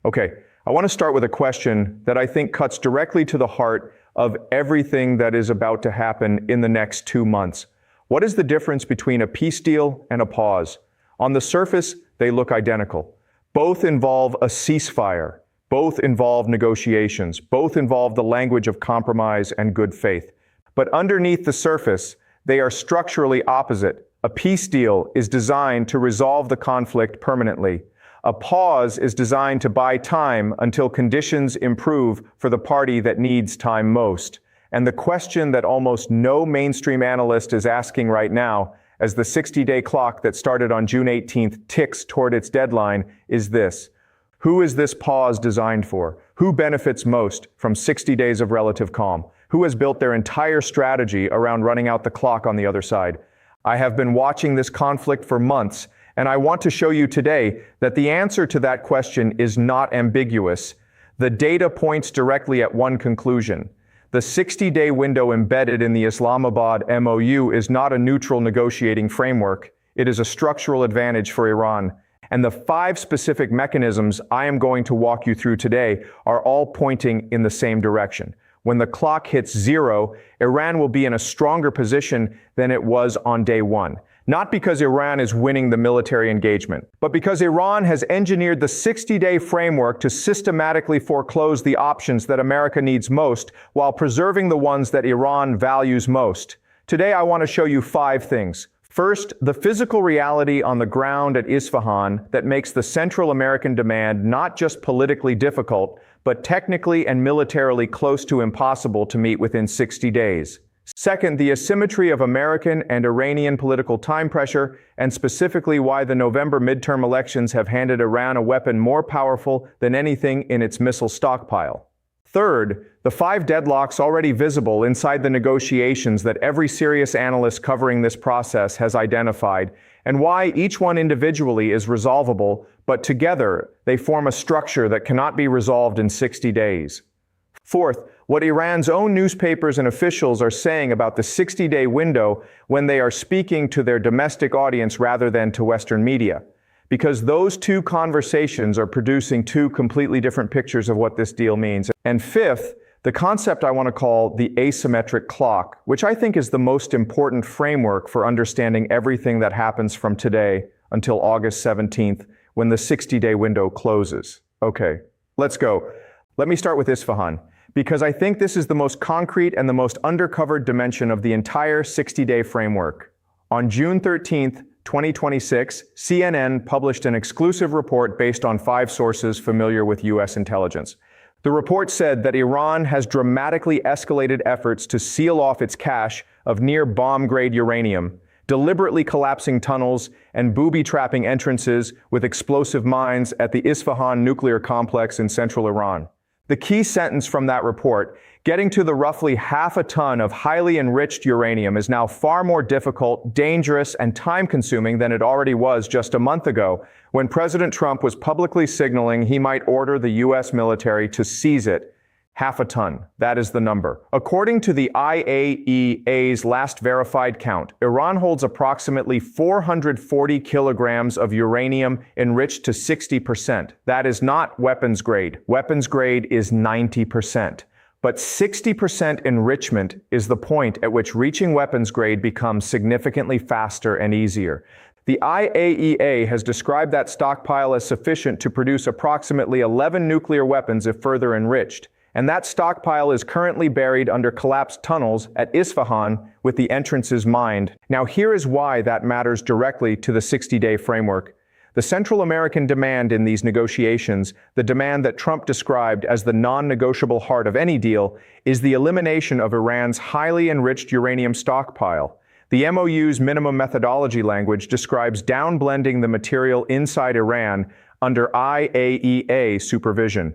Okay, I want to start with a question that I think cuts directly to the heart of everything that is about to happen in the next 2 months. What is the difference between a peace deal and a pause? On the surface, they look identical. Both involve a ceasefire. Both involve negotiations. Both involve the language of compromise and good faith. But underneath the surface, they are structurally opposite. A peace deal is designed to resolve the conflict permanently. A pause is designed to buy time until conditions improve for the party that needs time most. And the question that almost no mainstream analyst is asking right now, as the 60-day clock that started on June 18th ticks toward its deadline, is this. Who is this pause designed for? Who benefits most from 60 days of relative calm? Who has built their entire strategy around running out the clock on the other side? I have been watching this conflict for months, and I want to show you today that the answer to that question is not ambiguous. The data points directly at one conclusion. The 60-day window embedded in the Islamabad MOU is not a neutral negotiating framework. It is a structural advantage for Iran. And the 5 specific mechanisms I am going to walk you through today are all pointing in the same direction. When the clock hits 0, Iran will be in a stronger position than it was on day 1. Not because Iran is winning the military engagement, but because Iran has engineered the 60-day framework to systematically foreclose the options that America needs most while preserving the ones that Iran values most. Today, I want to show you 5 things. First, the physical reality on the ground at Isfahan that makes the Central American demand not just politically difficult, but technically and militarily close to impossible to meet within 60 days. Second, the asymmetry of American and Iranian political time pressure, and specifically why the November midterm elections have handed Iran a weapon more powerful than anything in its missile stockpile. Third, the 5 deadlocks already visible inside the negotiations that every serious analyst covering this process has identified, and why each one individually is resolvable, but together they form a structure that cannot be resolved in 60 days. Fourth, what Iran's own newspapers and officials are saying about the 60-day window when they are speaking to their domestic audience rather than to Western media. Because those 2 conversations are producing 2 completely different pictures of what this deal means. And fifth, the concept I want to call the asymmetric clock, which I think is the most important framework for understanding everything that happens from today until August 17th, when the 60-day window closes. Okay, let's go. Let me start with Isfahan, because I think this is the most concrete and the most undercovered dimension of the entire 60-day framework. On June 13th, 2026, CNN published an exclusive report based on 5 sources familiar with U.S. intelligence. The report said that Iran has dramatically escalated efforts to seal off its cache of near bomb-grade uranium, deliberately collapsing tunnels and booby-trapping entrances with explosive mines at the Isfahan nuclear complex in central Iran. The key sentence from that report, getting to the roughly half a ton of highly enriched uranium is now far more difficult, dangerous, and time-consuming than it already was just a month ago, when President Trump was publicly signaling he might order the U.S. military to seize it. Half a ton. That is the number. According to the IAEA's last verified count, Iran holds approximately 440 kilograms of uranium enriched to 60%. That is not weapons grade. Weapons grade is 90%. But 60% enrichment is the point at which reaching weapons grade becomes significantly faster and easier. The IAEA has described that stockpile as sufficient to produce approximately 11 nuclear weapons if further enriched. And that stockpile is currently buried under collapsed tunnels at Isfahan with the entrances mined. Now here is why that matters directly to the 60-day framework. The Central American demand in these negotiations, the demand that Trump described as the non-negotiable heart of any deal, is the elimination of Iran's highly enriched uranium stockpile. The MOU's minimum methodology language describes downblending the material inside Iran under IAEA supervision.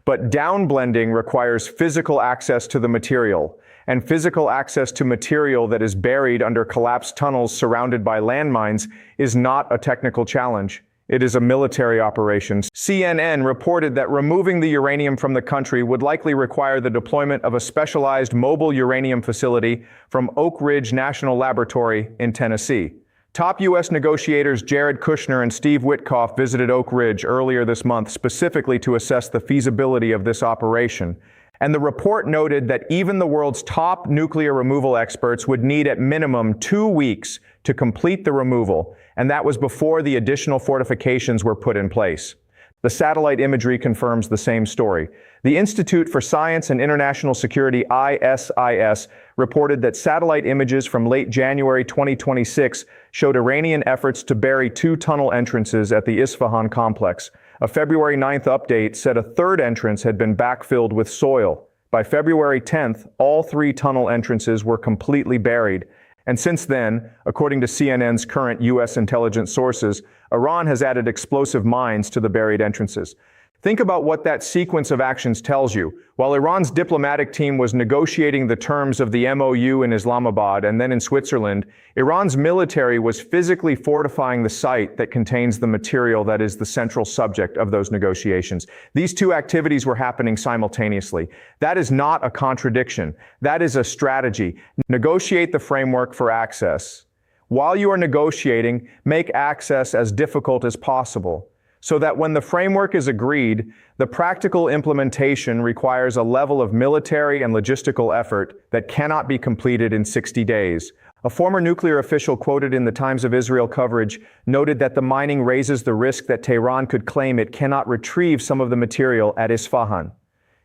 But downblending requires physical access to the material, and physical access to material that is buried under collapsed tunnels surrounded by landmines is not a technical challenge. It is a military operation. CNN reported that removing the uranium from the country would likely require the deployment of a specialized mobile uranium facility from Oak Ridge National Laboratory in Tennessee. Top U.S. negotiators Jared Kushner and Steve Witkoff visited Oak Ridge earlier this month specifically to assess the feasibility of this operation. And the report noted that even the world's top nuclear removal experts would need at minimum 2 weeks to complete the removal, and that was before the additional fortifications were put in place. The satellite imagery confirms the same story. The Institute for Science and International Security, ISIS, reported that satellite images from late January 2026 showed Iranian efforts to bury 2 tunnel entrances at the Isfahan complex. A February 9th update said a third entrance had been backfilled with soil. By February 10th, all 3 tunnel entrances were completely buried. And since then, according to CNN's current U.S. intelligence sources, Iran has added explosive mines to the buried entrances. Think about what that sequence of actions tells you. While Iran's diplomatic team was negotiating the terms of the MOU in Islamabad and then in Switzerland, Iran's military was physically fortifying the site that contains the material that is the central subject of those negotiations. These 2 activities were happening simultaneously. That is not a contradiction. That is a strategy. Negotiate the framework for access. While you are negotiating, make access as difficult as possible, so that when the framework is agreed, the practical implementation requires a level of military and logistical effort that cannot be completed in 60 days. A former nuclear official quoted in the Times of Israel coverage noted that the mining raises the risk that Tehran could claim it cannot retrieve some of the material at Isfahan.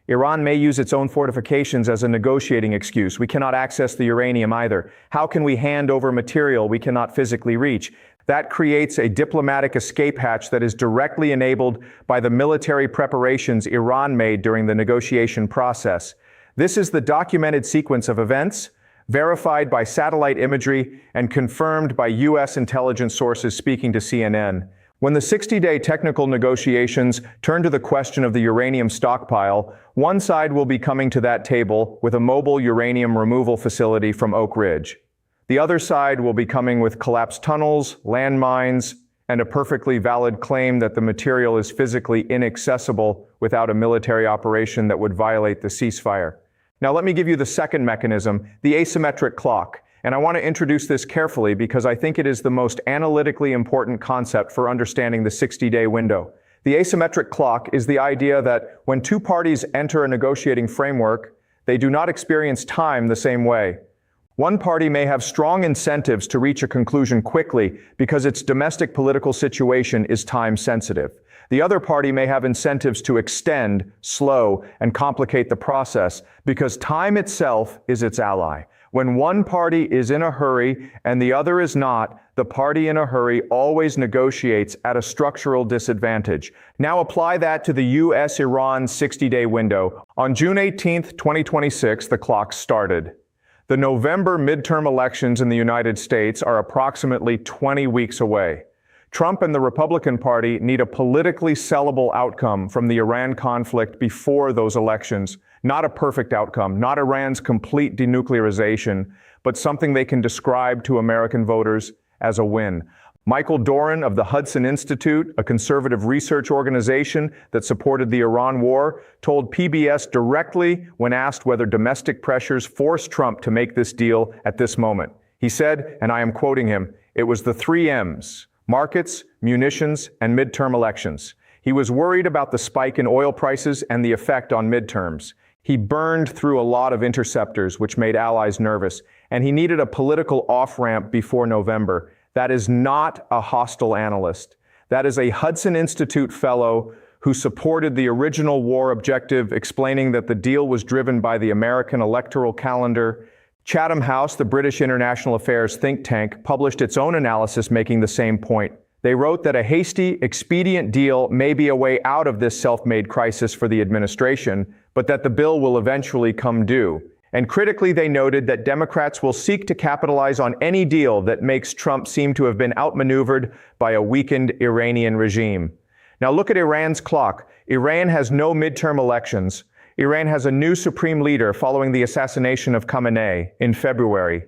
Iran may use its own fortifications as a negotiating excuse. We cannot access the uranium either. How can we hand over material we cannot physically reach? That creates a diplomatic escape hatch that is directly enabled by the military preparations Iran made during the negotiation process. This is the documented sequence of events, verified by satellite imagery and confirmed by U.S. intelligence sources speaking to CNN. When the 60-day technical negotiations turn to the question of the uranium stockpile, one side will be coming to that table with a mobile uranium removal facility from Oak Ridge. The other side will be coming with collapsed tunnels, landmines, and a perfectly valid claim that the material is physically inaccessible without a military operation that would violate the ceasefire. Now let me give you the second mechanism, the asymmetric clock. And I want to introduce this carefully because I think it is the most analytically important concept for understanding the 60-day window. The asymmetric clock is the idea that when 2 parties enter a negotiating framework, they do not experience time the same way. One party may have strong incentives to reach a conclusion quickly because its domestic political situation is time sensitive. The other party may have incentives to extend, slow, and complicate the process because time itself is its ally. When one party is in a hurry and the other is not, the party in a hurry always negotiates at a structural disadvantage. Now apply that to the U.S.-Iran 60-day window. On June 18, 2026, the clock started. The November midterm elections in the United States are approximately 20 weeks away. Trump and the Republican Party need a politically sellable outcome from the Iran conflict before those elections. Not a perfect outcome, not Iran's complete denuclearization, but something they can describe to American voters as a win. Michael Doran of the Hudson Institute, a conservative research organization that supported the Iran war, told PBS directly when asked whether domestic pressures forced Trump to make this deal at this moment. He said, and I am quoting him, "It was the 3 M's, markets, munitions, and midterm elections. He was worried about the spike in oil prices and the effect on midterms. He burned through a lot of interceptors, which made allies nervous, and he needed a political off-ramp before November." That is not a hostile analyst. That is a Hudson Institute fellow who supported the original war objective, explaining that the deal was driven by the American electoral calendar. Chatham House, the British international affairs think tank, published its own analysis making the same point. They wrote that a hasty, expedient deal may be a way out of this self-made crisis for the administration, but that the bill will eventually come due. And critically, they noted that Democrats will seek to capitalize on any deal that makes Trump seem to have been outmaneuvered by a weakened Iranian regime. Now look at Iran's clock. Iran has no midterm elections. Iran has a new supreme leader following the assassination of Khamenei in February.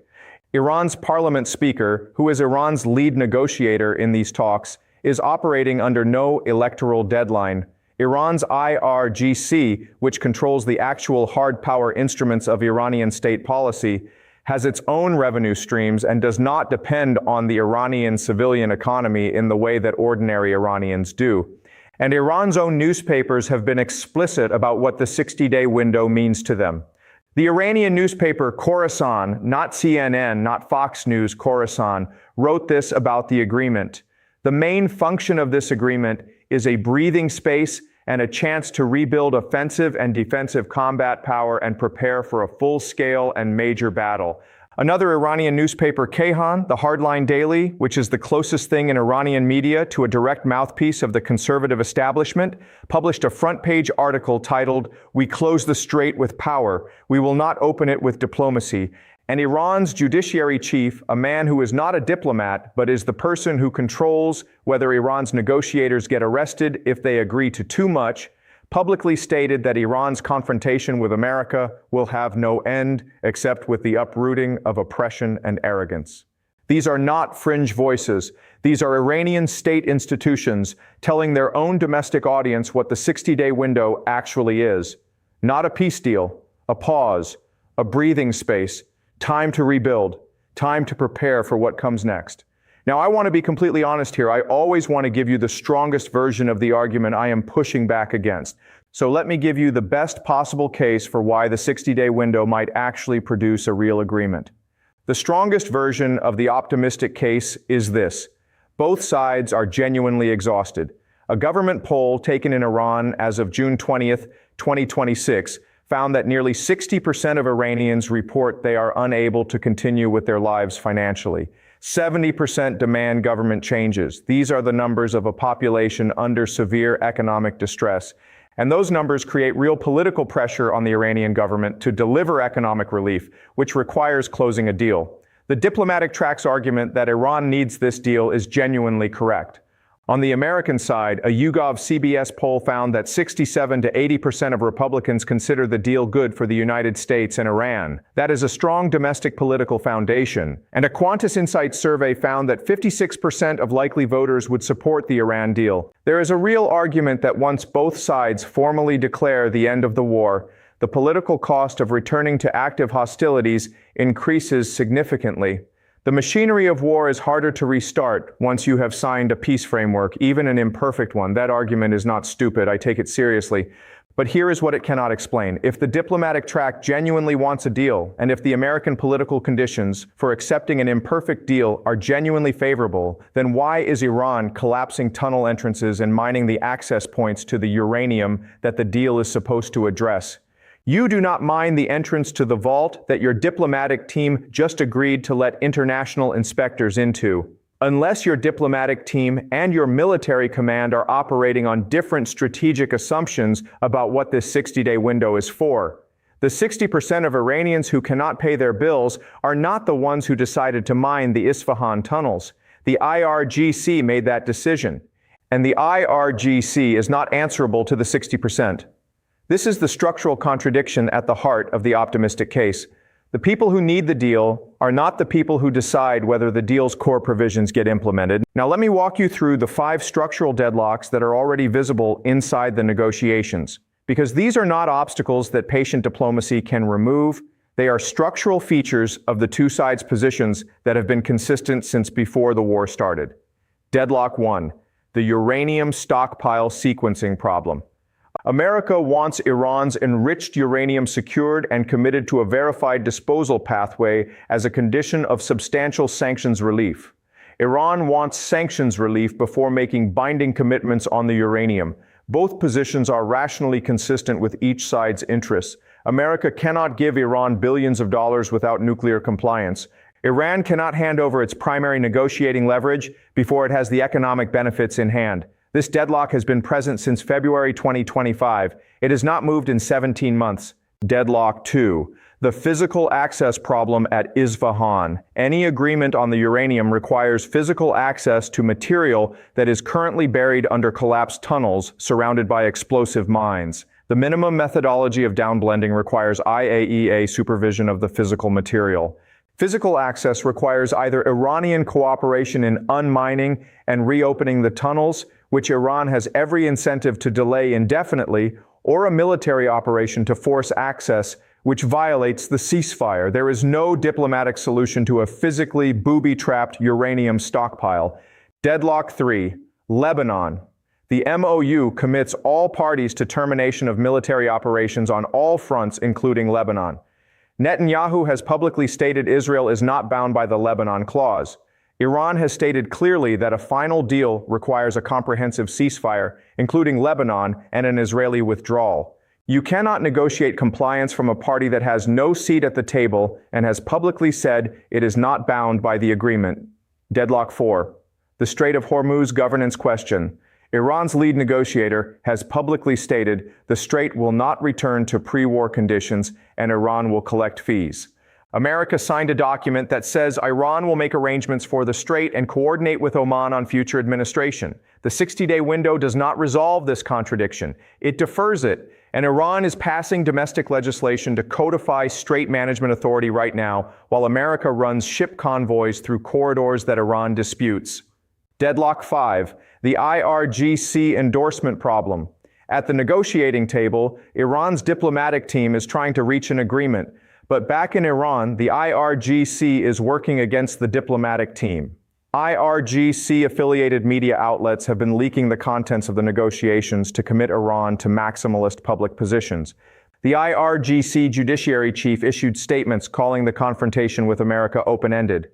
Iran's parliament speaker, who is Iran's lead negotiator in these talks, is operating under no electoral deadline. Iran's IRGC, which controls the actual hard power instruments of Iranian state policy, has its own revenue streams, and does not depend on the Iranian civilian economy in the way that ordinary Iranians do. And Iran's own newspapers have been explicit about what the 60-day window means to them. The Iranian newspaper Khorasan, not CNN, not Fox News, Khorasan, wrote this about the agreement. The main function of this agreement is a breathing space and a chance to rebuild offensive and defensive combat power and prepare for a full-scale and major battle. Another Iranian newspaper, Kayhan, the Hardline Daily, which is the closest thing in Iranian media to a direct mouthpiece of the conservative establishment, published a front-page article titled, "We close the strait with power. We will not open it with diplomacy." And Iran's judiciary chief, a man who is not a diplomat, but is the person who controls whether Iran's negotiators get arrested if they agree to too much, publicly stated that Iran's confrontation with America will have no end except with the uprooting of oppression and arrogance. These are not fringe voices. These are Iranian state institutions telling their own domestic audience what the 60-day window actually is. Not a peace deal, a pause, a breathing space, time to rebuild, time to prepare for what comes next. Now, I want to be completely honest here. I always want to give you the strongest version of the argument I am pushing back against. So let me give you the best possible case for why the 60-day window might actually produce a real agreement. The strongest version of the optimistic case is this. Both sides are genuinely exhausted. A government poll taken in Iran as of June 20th, 2026, found that nearly 60% of Iranians report they are unable to continue with their lives financially. 70% demand government changes. These are the numbers of a population under severe economic distress. And those numbers create real political pressure on the Iranian government to deliver economic relief, which requires closing a deal. The diplomatic track's argument that Iran needs this deal is genuinely correct. On the American side, a YouGov CBS poll found that 67 to 80% of Republicans consider the deal good for the United States and Iran. That is a strong domestic political foundation. And a Qantas Insight survey found that 56% of likely voters would support the Iran deal. There is a real argument that once both sides formally declare the end of the war, the political cost of returning to active hostilities increases significantly. The machinery of war is harder to restart once you have signed a peace framework, even an imperfect one. That argument is not stupid. I take it seriously. But here is what it cannot explain. If the diplomatic track genuinely wants a deal, and if the American political conditions for accepting an imperfect deal are genuinely favorable, then why is Iran collapsing tunnel entrances and mining the access points to the uranium that the deal is supposed to address? You do not mine the entrance to the vault that your diplomatic team just agreed to let international inspectors into. Unless your diplomatic team and your military command are operating on different strategic assumptions about what this 60-day window is for. The 60% of Iranians who cannot pay their bills are not the ones who decided to mine the Isfahan tunnels. The IRGC made that decision. And the IRGC is not answerable to the 60%. This is the structural contradiction at the heart of the optimistic case. The people who need the deal are not the people who decide whether the deal's core provisions get implemented. Now let me walk you through the 5 structural deadlocks that are already visible inside the negotiations. Because these are not obstacles that patient diplomacy can remove. They are structural features of the two sides' positions that have been consistent since before the war started. Deadlock 1, the uranium stockpile sequencing problem. America wants Iran's enriched uranium secured and committed to a verified disposal pathway as a condition of substantial sanctions relief. Iran wants sanctions relief before making binding commitments on the uranium. Both positions are rationally consistent with each side's interests. America cannot give Iran billions of dollars without nuclear compliance. Iran cannot hand over its primary negotiating leverage before it has the economic benefits in hand. This deadlock has been present since February 2025. It has not moved in 17 months. Deadlock 2. The physical access problem at Isfahan. Any agreement on the uranium requires physical access to material that is currently buried under collapsed tunnels surrounded by explosive mines. The minimum methodology of downblending requires IAEA supervision of the physical material. Physical access requires either Iranian cooperation in unmining and reopening the tunnels, which Iran has every incentive to delay indefinitely, or a military operation to force access, which violates the ceasefire. There is no diplomatic solution to a physically booby-trapped uranium stockpile. Deadlock 3. Lebanon. The MOU commits all parties to termination of military operations on all fronts, including Lebanon. Netanyahu has publicly stated Israel is not bound by the Lebanon clause. Iran has stated clearly that a final deal requires a comprehensive ceasefire, including Lebanon and an Israeli withdrawal. You cannot negotiate compliance from a party that has no seat at the table and has publicly said it is not bound by the agreement. Deadlock 4. The Strait of Hormuz governance question. Iran's lead negotiator has publicly stated the strait will not return to pre-war conditions and Iran will collect fees. America signed a document that says Iran will make arrangements for the strait and coordinate with Oman on future administration. The 60-day window does not resolve this contradiction. It defers it, and Iran is passing domestic legislation to codify Strait Management Authority right now, while America runs ship convoys through corridors that Iran disputes. Deadlock 5. The IRGC endorsement problem. At the negotiating table, Iran's diplomatic team is trying to reach an agreement. But back in Iran, the IRGC is working against the diplomatic team. IRGC-affiliated media outlets have been leaking the contents of the negotiations to commit Iran to maximalist public positions. The IRGC judiciary chief issued statements calling the confrontation with America open-ended.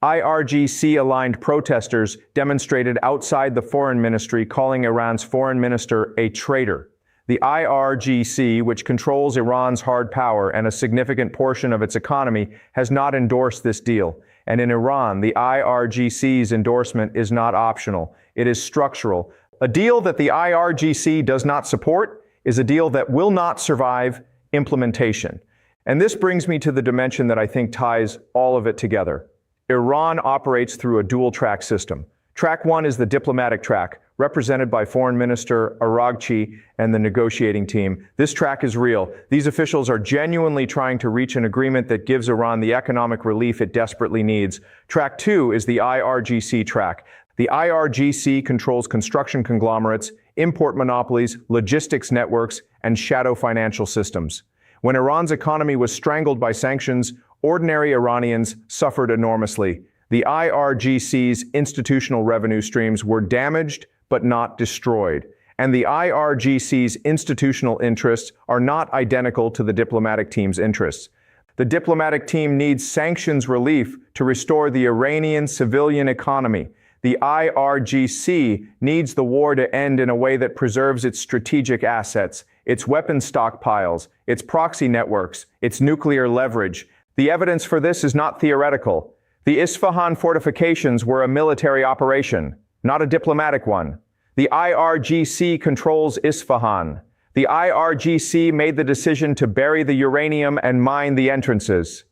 IRGC-aligned protesters demonstrated outside the foreign ministry, calling Iran's foreign minister a traitor. The IRGC, which controls Iran's hard power and a significant portion of its economy, has not endorsed this deal. And in Iran, the IRGC's endorsement is not optional. It is structural. A deal that the IRGC does not support is a deal that will not survive implementation. And this brings me to the dimension that I think ties all of it together. Iran operates through a dual-track system. Track 1 is the diplomatic track, represented by Foreign Minister Araghchi and the negotiating team. This track is real. These officials are genuinely trying to reach an agreement that gives Iran the economic relief it desperately needs. Track 2 is the IRGC track. The IRGC controls construction conglomerates, import monopolies, logistics networks, and shadow financial systems. When Iran's economy was strangled by sanctions, ordinary Iranians suffered enormously. The IRGC's institutional revenue streams were damaged but not destroyed. And the IRGC's institutional interests are not identical to the diplomatic team's interests. The diplomatic team needs sanctions relief to restore the Iranian civilian economy. The IRGC needs the war to end in a way that preserves its strategic assets, its weapons stockpiles, its proxy networks, its nuclear leverage. The evidence for this is not theoretical. The Isfahan fortifications were a military operation, not a diplomatic one. The IRGC controls Isfahan. The IRGC made the decision to bury the uranium and mine the entrances.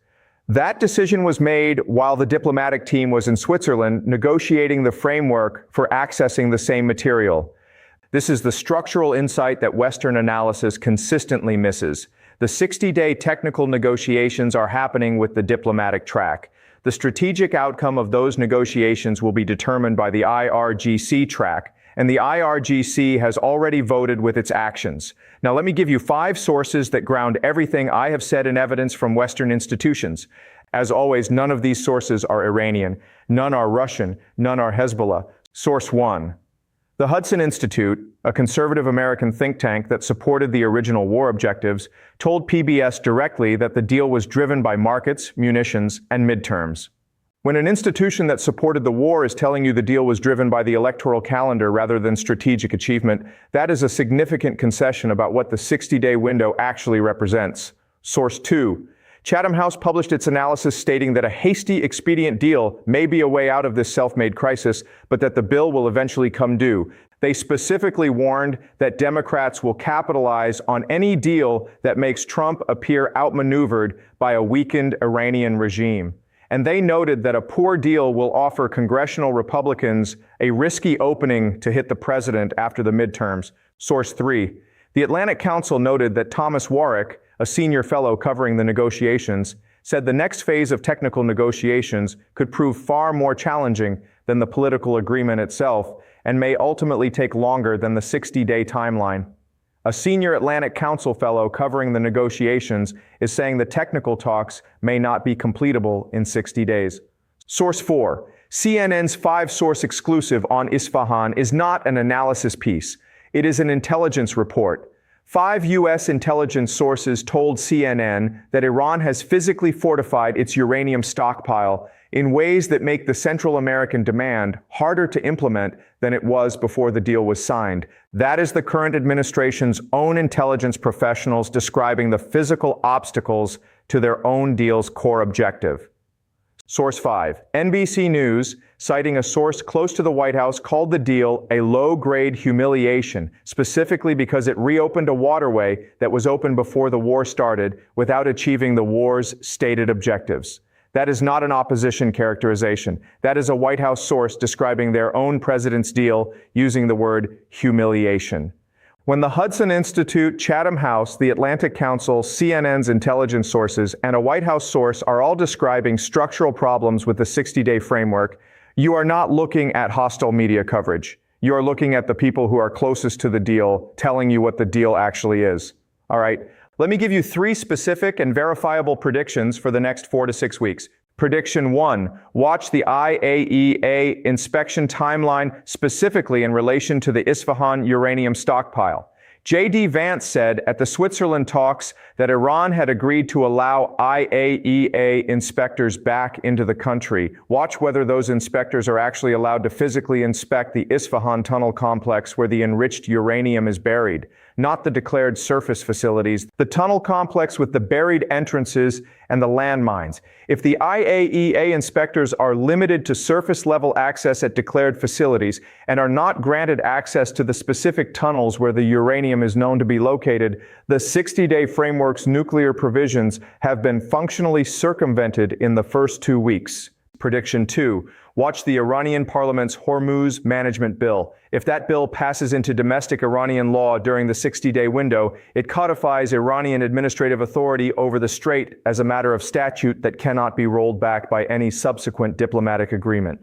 That decision was made while the diplomatic team was in Switzerland negotiating the framework for accessing the same material. This is the structural insight that Western analysis consistently misses. The 60-day technical negotiations are happening with the diplomatic track. The strategic outcome of those negotiations will be determined by the IRGC track, and the IRGC has already voted with its actions. Now let me give you 5 sources that ground everything I have said in evidence from Western institutions. As always, none of these sources are Iranian, none are Russian, none are Hezbollah. Source 1. The Hudson Institute, a conservative American think tank that supported the original war objectives, told PBS directly that the deal was driven by markets, munitions, and midterms. When an institution that supported the war is telling you the deal was driven by the electoral calendar rather than strategic achievement, that is a significant concession about what the 60-day window actually represents. Source 2. Chatham House published its analysis stating that a hasty, expedient deal may be a way out of this self-made crisis, but that the bill will eventually come due. They specifically warned that Democrats will capitalize on any deal that makes Trump appear outmaneuvered by a weakened Iranian regime. And they noted that a poor deal will offer congressional Republicans a risky opening to hit the president after the midterms. Source 3. The Atlantic Council noted that Thomas Warwick, a senior fellow covering the negotiations, said the next phase of technical negotiations could prove far more challenging than the political agreement itself and may ultimately take longer than the 60-day timeline. A senior Atlantic Council fellow covering the negotiations is saying the technical talks may not be completable in 60 days. Source 4. CNN's 5-source exclusive on Isfahan is not an analysis piece. It is an intelligence report. 5 U.S. intelligence sources told CNN that Iran has physically fortified its uranium stockpile in ways that make the Central American demand harder to implement than it was before the deal was signed. That is the current administration's own intelligence professionals describing the physical obstacles to their own deal's core objective. Source 5. NBC News, citing a source close to the White House, called the deal a low-grade humiliation, specifically because it reopened a waterway that was open before the war started without achieving the war's stated objectives. That is not an opposition characterization. That is a White House source describing their own president's deal using the word humiliation. When the Hudson Institute, Chatham House, the Atlantic Council, CNN's intelligence sources, and a White House source are all describing structural problems with the 60-day framework, you are not looking at hostile media coverage. You are looking at the people who are closest to the deal telling you what the deal actually is. All right, let me give you 3 specific and verifiable predictions for the next 4 to 6 weeks. Prediction 1, watch the IAEA inspection timeline specifically in relation to the Isfahan uranium stockpile. J.D. Vance said at the Switzerland talks that Iran had agreed to allow IAEA inspectors back into the country. Watch whether those inspectors are actually allowed to physically inspect the Isfahan tunnel complex where the enriched uranium is buried, not the declared surface facilities, the tunnel complex with the buried entrances and the landmines. If the IAEA inspectors are limited to surface-level access at declared facilities and are not granted access to the specific tunnels where the uranium is known to be located, the 60-day framework's nuclear provisions have been functionally circumvented in the first 2 weeks. Prediction 2. Watch the Iranian parliament's Hormuz Management Bill. If that bill passes into domestic Iranian law during the 60-day window, it codifies Iranian administrative authority over the strait as a matter of statute that cannot be rolled back by any subsequent diplomatic agreement.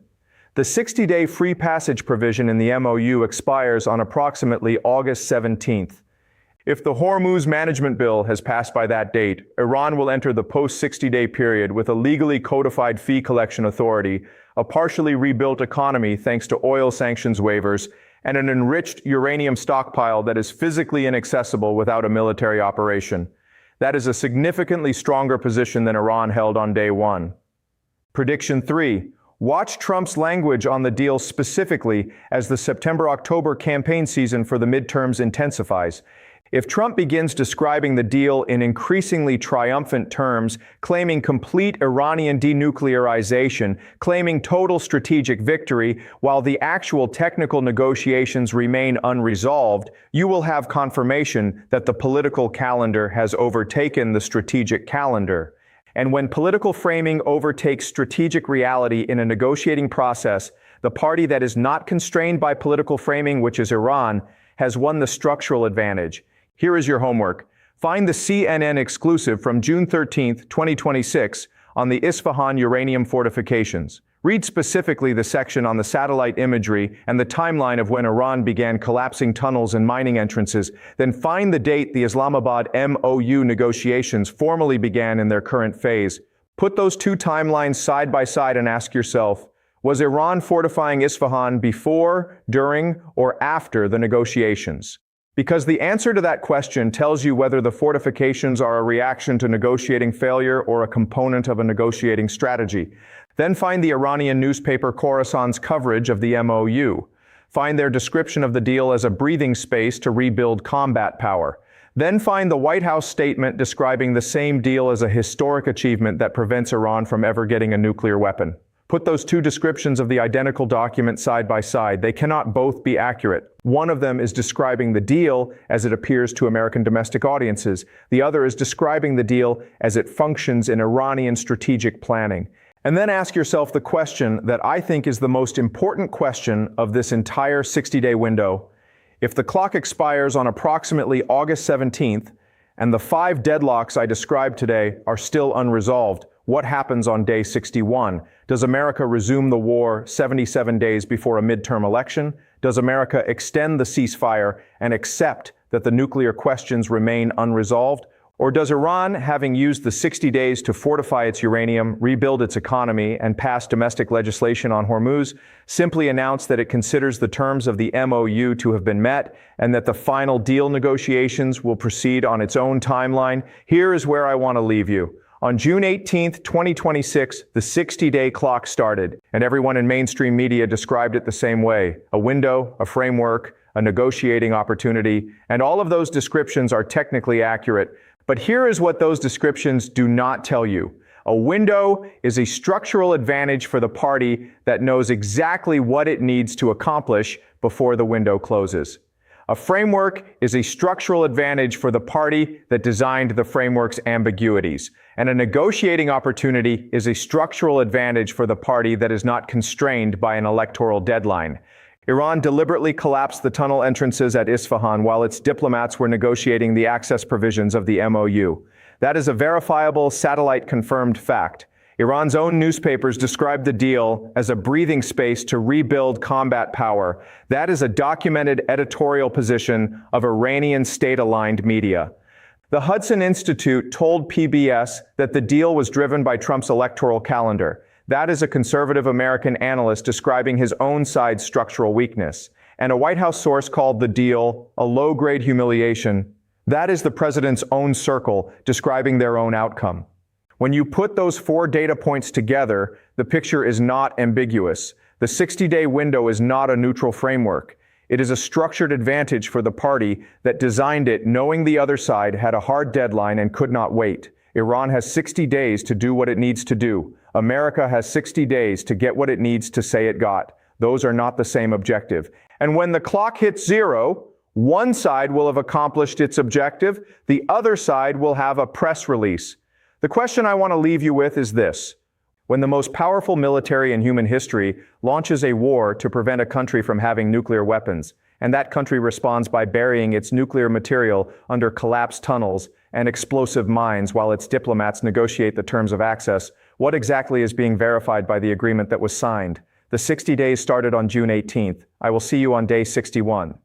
The 60-day free passage provision in the MOU expires on approximately August 17th. If the Hormuz Management Bill has passed by that date, Iran will enter the post-60-day period with a legally codified fee collection authority, a partially rebuilt economy thanks to oil sanctions waivers, and an enriched uranium stockpile that is physically inaccessible without a military operation. That is a significantly stronger position than Iran held on day 1. Prediction 3. Watch Trump's language on the deal specifically as the September-October campaign season for the midterms intensifies. If Trump begins describing the deal in increasingly triumphant terms, claiming complete Iranian denuclearization, claiming total strategic victory, while the actual technical negotiations remain unresolved, you will have confirmation that the political calendar has overtaken the strategic calendar. And when political framing overtakes strategic reality in a negotiating process, the party that is not constrained by political framing, which is Iran, has won the structural advantage. Here is your homework. Find the CNN exclusive from June 13, 2026 on the Isfahan uranium fortifications. Read specifically the section on the satellite imagery and the timeline of when Iran began collapsing tunnels and mining entrances. Then find the date the Islamabad MOU negotiations formally began in their current phase. Put those 2 timelines side by side and ask yourself, was Iran fortifying Isfahan before, during, or after the negotiations? Because the answer to that question tells you whether the fortifications are a reaction to negotiating failure or a component of a negotiating strategy. Then find the Iranian newspaper Khorasan's coverage of the MOU. Find their description of the deal as a breathing space to rebuild combat power. Then find the White House statement describing the same deal as a historic achievement that prevents Iran from ever getting a nuclear weapon. Put those 2 descriptions of the identical document side by side. They cannot both be accurate. One of them is describing the deal as it appears to American domestic audiences. The other is describing the deal as it functions in Iranian strategic planning. And then ask yourself the question that I think is the most important question of this entire 60-day window. If the clock expires on approximately August 17th, and the 5 deadlocks I described today are still unresolved, what happens on day 61? Does America resume the war 77 days before a midterm election? Does America extend the ceasefire and accept that the nuclear questions remain unresolved? Or does Iran, having used the 60 days to fortify its uranium, rebuild its economy, and pass domestic legislation on Hormuz, simply announce that it considers the terms of the MOU to have been met and that the final deal negotiations will proceed on its own timeline? Here is where I want to leave you. On June 18, 2026, the 60-day clock started, and everyone in mainstream media described it the same way: a window, a framework, a negotiating opportunity, and all of those descriptions are technically accurate. But here is what those descriptions do not tell you. A window is a structural advantage for the party that knows exactly what it needs to accomplish before the window closes. A framework is a structural advantage for the party that designed the framework's ambiguities. And a negotiating opportunity is a structural advantage for the party that is not constrained by an electoral deadline. Iran deliberately collapsed the tunnel entrances at Isfahan while its diplomats were negotiating the access provisions of the MOU. That is a verifiable, satellite-confirmed fact. Iran's own newspapers described the deal as a breathing space to rebuild combat power. That is a documented editorial position of Iranian state-aligned media. The Hudson Institute told PBS that the deal was driven by Trump's electoral calendar. That is a conservative American analyst describing his own side's structural weakness. And a White House source called the deal a low-grade humiliation. That is the president's own circle describing their own outcome. When you put those 4 data points together, the picture is not ambiguous. The 60-day window is not a neutral framework. It is a structured advantage for the party that designed it knowing the other side had a hard deadline and could not wait. Iran has 60 days to do what it needs to do. America has 60 days to get what it needs to say it got. Those are not the same objective. And when the clock hits 0, one side will have accomplished its objective, the other side will have a press release. The question I want to leave you with is this. When the most powerful military in human history launches a war to prevent a country from having nuclear weapons, and that country responds by burying its nuclear material under collapsed tunnels and explosive mines while its diplomats negotiate the terms of access, what exactly is being verified by the agreement that was signed? The 60 days started on June 18th. I will see you on day 61.